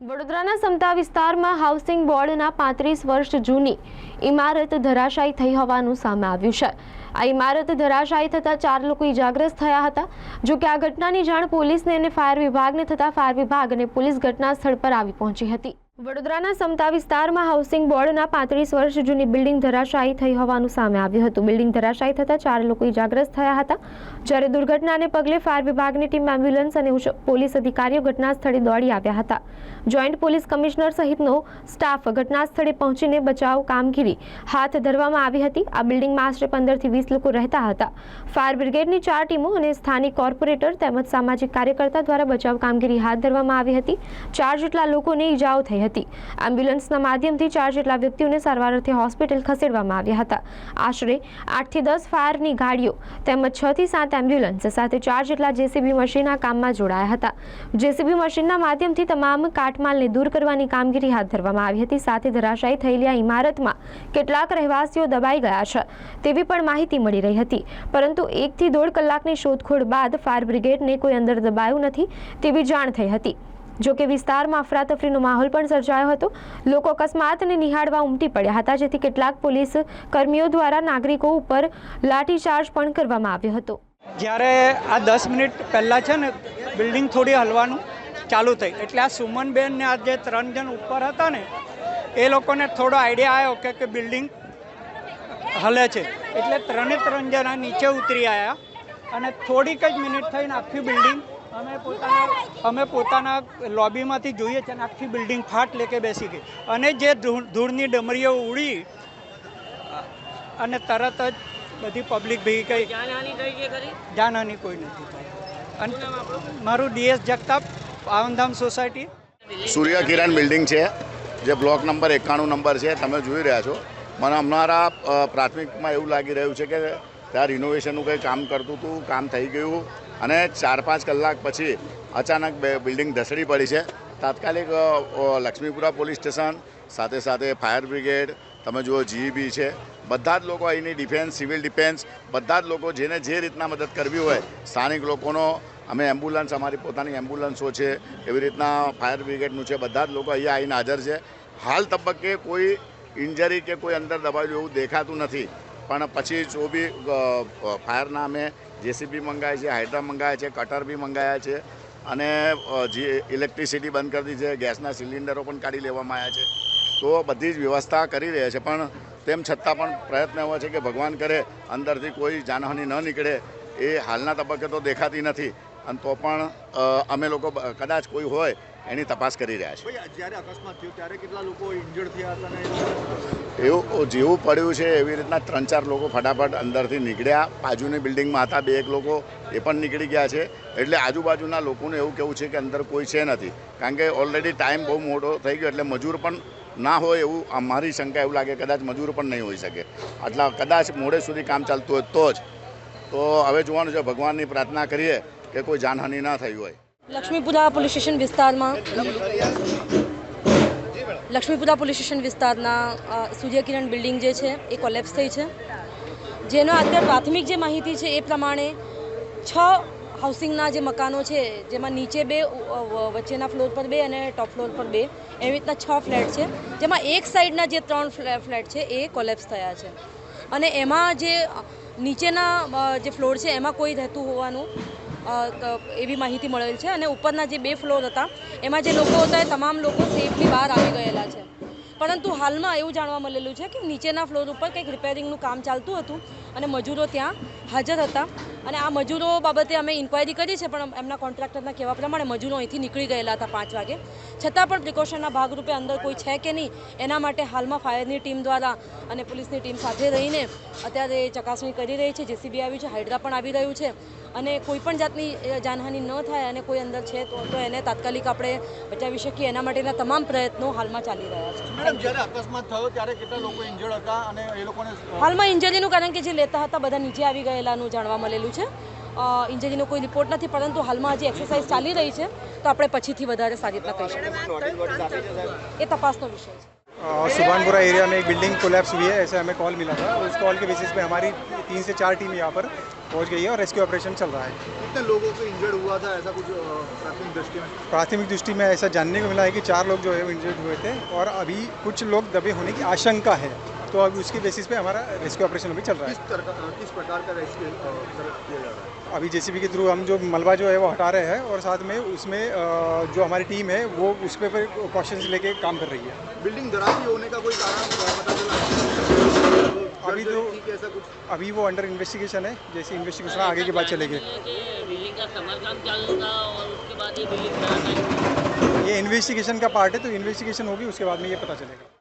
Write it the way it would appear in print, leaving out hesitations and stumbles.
વડોદરાના સમતા વિસ્તારમાં હાઉસિંગ બોર્ડના 35 વર્ષ જૂની ઇમારત ધરાશાયી થઈ હોવાનું સામે આવ્યું છે। આ ઇમારત ધરાશાયી થતા 4 લોકો ઇજાગ્રસ્ત થયા હતા। જો કે આ ઘટનાની જાણ પોલીસને અને ફાયર વિભાગને થતા ફાયર વિભાગ અને પોલીસ ઘટના સ્થળ પર આવી પહોંચી હતી। વડોદરાના સમતા વિસ્તારમાં હાઉસિંગ બોર્ડના 35 વર્ષ જૂની બિલ્ડિંગ ધરાશાયી થઈ હોવાનું સામે આવ્યું હતું। બિલ્ડિંગ ધરાશાયી થતા 4 લોકો ઇજાગ્રસ્ત થયા હતા। જ્યારે દુર્ઘટનાને પગલે ફાયર વિભાગની ટીમ, એમ્બ્યુલન્સ અને પોલીસ અધિકારીઓ ઘટના સ્થળે દોડી આવ્યા હતા। જોઈન્ટ પોલીસ કમિશનર સહિતનો સ્ટાફ ઘટના સ્થળે પહોંચીને બચાવ કામગીરી હાથ ધરવામાં આવી હતી। આ બિલ્ડિંગમાં આશરે 15 થી 20 લોકો રહેતા હતા। ફાયર બ્રિગેડની 4 ટીમો અને સ્થાનિક કોર્પોરેટર તેમજ સામાજિક કાર્યકર્તા દ્વારા બચાવ કામગીરી હાથ ધરવામાં આવી હતી। 4 જેટલા લોકોને ઈજાઓ થઈ હતી। એમ્બ્યુલન્સના માધ્યમથી 4 જેટલા વ્યક્તિઓને સારવાર અર્થે હોસ્પિટલ ખસેડવામાં આવ્યા હતા। આશરે 8 થી 10 ફાયરની ગાડીઓ તેમજ 6 થી 7 એમ્બ્યુલન્સ સાથે 4 જેટલા જેસીબી મશીન આ કામમાં જોડાયા હતા। જેસીબી મશીનના માધ્યમથી તમામ કાટમાલને દૂર કરવાની કામગીરી હાથ ધરવામાં આવી હતી। સાથે ધરાશાયી થયેલી આ ઇમારતમાં કેટલાક રહેવાસીઓ દબાઈ ગયા છે તેવી પણ માહિતી મળી રહી હતી, પરંતુ 1 થી 1.5 કલાકની શોધખોળ બાદ ફાયર બ્રિગેડને કોઈ અંદર દબાયું નથી તેવી જાણ થઈ હતી। જો કે વિસ્તારમાં અફરાતફરીનો માહોલ પણ સર્જાયો હતો। લોકો અકસ્માતને નિહાળવા ઉમટી પડ્યા હતા, જેથી કેટલાક પોલીસ કર્મીઓ દ્વારા નાગરિકો ઉપર લાઠીચાર્જ પણ કરવામાં આવ્યો હતો। જ્યારે આ 10 મિનિટ પહેલાં છે ને બિલ્ડિંગ થોડી હલવાનું ચાલુ થઈ, એટલે આ સુમનબેન ને આ જે 3 જણ ઉપર હતા ને એ લોકોને થોડો આઈડિયા આવ્યો કે બિલ્ડિંગ હલે છે, એટલે 3 જણા નીચે ઉતરી આવ્યા અને થોડીક જ મિનિટ થઈને આખી બિલ્ડિંગ અમે પોતાના લોબીમાંથી જોઈએ છે અને આખી બિલ્ડિંગ ફાટ લેકે બેસી ગઈ અને જે ધૂળની ડમરીઓ ઉડી અને તરત જ બધી પબ્લિક ભેગી ગઈ। જાનહાની કોઈ નથી થઈ। અને મારું ડીએસ જગતાપ, પાવનધામ સોસાયટી, સૂર્ય કિરણ બિલ્ડિંગ છે જે બ્લોક નંબર 91 નંબર છે, તમે જોઈ રહ્યા છો। મને અમારા પ્રાથમિકમાં એવું લાગી રહ્યું છે કે ત્યાં રિનોવેશનનું કંઈ કામ કરતું હતું, કામ થઈ ગયું અને 4-5 કલાક પછી અચાનક બિલ્ડિંગ ધસડી પડી છે। તાત્કાલિક લક્ષ્મીપુરા પોલીસ સ્ટેશન સાથે સાથે ફાયર બ્રિગેડ, તમે જુઓ જીઈબી છે, બધા જ લોકો અહીંની ડિફેન્સ, સિવિલ ડિફેન્સ, બધા જ લોકો જેને જે રીતના મદદ કરવી હોય સ્થાનિક લોકોનો, અમે એમ્બ્યુલન્સ, અમારી પોતાની એમ્બ્યુલન્સો છે, એવી રીતના ફાયર બ્રિગેડનું છે, બધા જ લોકો અહીંયા આવીને હાજર છે। હાલ તબક્કે કોઈ ઇન્જરી કે કોઈ અંદર દબાયેલું એવું દેખાતું નથી, પણ પછી જો બી ફાયરના અમે જેસીબી મંગાવ્યા છે, હાઇડ્રા મંગાવ્યા છે, કટર બી મંગાવ્યા છે અને જે ઇલેક્ટ્રિસિટી બંધ કરી દીધી છે, ગેસના સિલિન્ડરો પણ કાઢી લેવામાં આવ્યા છે। તો બધી જ વ્યવસ્થા કરી રહ્યા છે, પણ તેમ છતાં પણ પ્રયત્ન એવો છે કે ભગવાન કરે અંદરથી કોઈ જાનહાનિ ન નીકળે, એ હાલના તબક્કે તો દેખાતી નથી। અને તો પણ અમે લોકો કદાચ કોઈ હોય એની તપાસ કરી રહ્યા છીએ। જ્યારે અકસ્માત થયો ત્યારે કેટલા લોકો ઇન્જર્ડ થયા હતા? એવું જેવું પડ્યું છે એવી રીતના 3-4 લોકો ફટાફટ અંદરથી નીકળ્યા। બાજુની બિલ્ડિંગમાં હતા 2-1 લોકો, એ પણ નીકળી ગયા છે। એટલે આજુબાજુના લોકોને એવું કહેવું છે કે અંદર કોઈ છે નથી, કારણ કે ઓલરેડી ટાઈમ બહુ મોટો થઈ ગયો, એટલે મજૂર પણ ના હોય એવું અમારી શંકા એવું લાગે, કદાચ મજૂર પણ નહીં હોઈ શકે, આટલા કદાચ મોડે સુધી કામ ચાલતું હોય તો જ। તો હવે જોવાનું છે, ભગવાનની પ્રાર્થના કરીએ કે કોઈ જાનહાનિ ના થઈ હોય। લક્ષ્મીપુરા પોલીસ સ્ટેશન વિસ્તારના સૂર્યકિરણ બિલ્ડિંગ જે છે એ કોલેપ્સ થઈ છે, જેનો અત્યારે પ્રાથમિક જે માહિતી છે એ પ્રમાણે 6 હાઉસિંગના જે મકાનો છે, જેમાં નીચે 2, વચ્ચેના ફ્લોર પર 2 અને ટોપ ફ્લોર પર 2, એવી રીતના 6 ફ્લેટ છે, જેમાં એક સાઈડના જે 3 ફ્લેટ છે એ કોલેપ્સ થયા છે અને એમાં જે નીચેના જે ફ્લોર છે એમાં કોઈ રહેતું હોવાનું એવી માહિતી મળેલ છે અને ઉપરના જે 2 ફ્લોર હતા એમાં જે લોકો હતા એ તમામ લોકો સેફલી બહાર આવી ગયેલા છે। પરંતુ હાલમાં એવું જાણવા મળેલું છે કે નીચેના ફ્લોર ઉપર કંઈક રિપેરિંગનું કામ ચાલતું હતું અને મજૂરો ત્યાં હાજર હતા અને આ મજૂરો બાબતે અમે ઇન્ક્વાયરી કરી છે, પણ એમના કોન્ટ્રાક્ટરના કહેવા પ્રમાણે મજૂરો અહીંથી નીકળી ગયેલા હતા 5 વાગે, છતાં પણ પ્રિકોશનના ભાગરૂપે અંદર કોઈ છે કે નહીં એના માટે હાલમાં ફાયરની ટીમ દ્વારા અને પોલીસની ટીમ સાથે રહીને અત્યારે ચકાસણી કરી રહી છે। જેસીબી આવ્યું છે, હાઇડ્રા પણ આવી રહ્યું છે અને કોઈ પણ જાતની જાનહાનિ ન થાય અને કોઈ અંદર છે તો એને તાત્કાલિક આપણે બચાવી શકીએ એના માટેના તમામ પ્રયત્નો હાલમાં ચાલી રહ્યા છે। મેડમ, જ્યારે અકસ્માત થયો ત્યારે કેટલા લોકો ઇન્જર્ડ હતા અને એ લોકોને હાલમાં ઇન્જરીનું કારણ કે જે લેતા હતા બધા નીચે આવી ગયેલાનું જાણવા મળેલું છે। ઇન્જરીનો કોઈ રિપોર્ટ નથી, પરંતુ હાલમાં હજી એક્સરસાઇઝ ચાલી રહી છે, તો આપણે પછીથી વધારે સારી રીતના કહી શકીએ, એ તપાસનો વિષય છે। सुभानपुरा एरिया में एक बिल्डिंग कोलैप्स हुई है, ऐसे हमें कॉल मिला था। उस कॉल के बेसिस पे हमारी 3 से 4 टीम यहाँ पर पहुंच गई है और रेस्क्यू ऑपरेशन चल रहा है। कितने लोगों को इंजर्ड हुआ था, ऐसा कुछ प्राथमिक दृष्टि में? प्राथमिक दृष्टि में ऐसा जानने को मिला है कि 4 लोग जो है वो इंजर्ड हुए थे और अभी कुछ लोग दबे होने की आशंका है, तो अभी उसके बेसिस पे हमारा रेस्क्यू ऑपरेशन अभी चल रहा है। किस प्रकार का रेस्क्यू किया जा रहा है? अभी जेसीबी के थ्रू हम जो मलबा जो है वो हटा रहे हैं और साथ में उसमें जो हमारी टीम है वो उस पे प्रिकॉशंस लेके काम कर रही है। बिल्डिंग धराशायी होने का कोई कारण पता चला? अभी तो ऐसा कुछ अभी वो अंडर इन्वेस्टिगेशन है, जैसे इन्वेस्टिगेशन आगे की बात चलेगी। बिल्डिंग का समारकाम चालू था और उसके बाद ये बिल्डिंग ये इन्वेस्टिगेशन का पार्ट है, तो इन्वेस्टिगेशन होगी उसके बाद में ये पता चलेगा।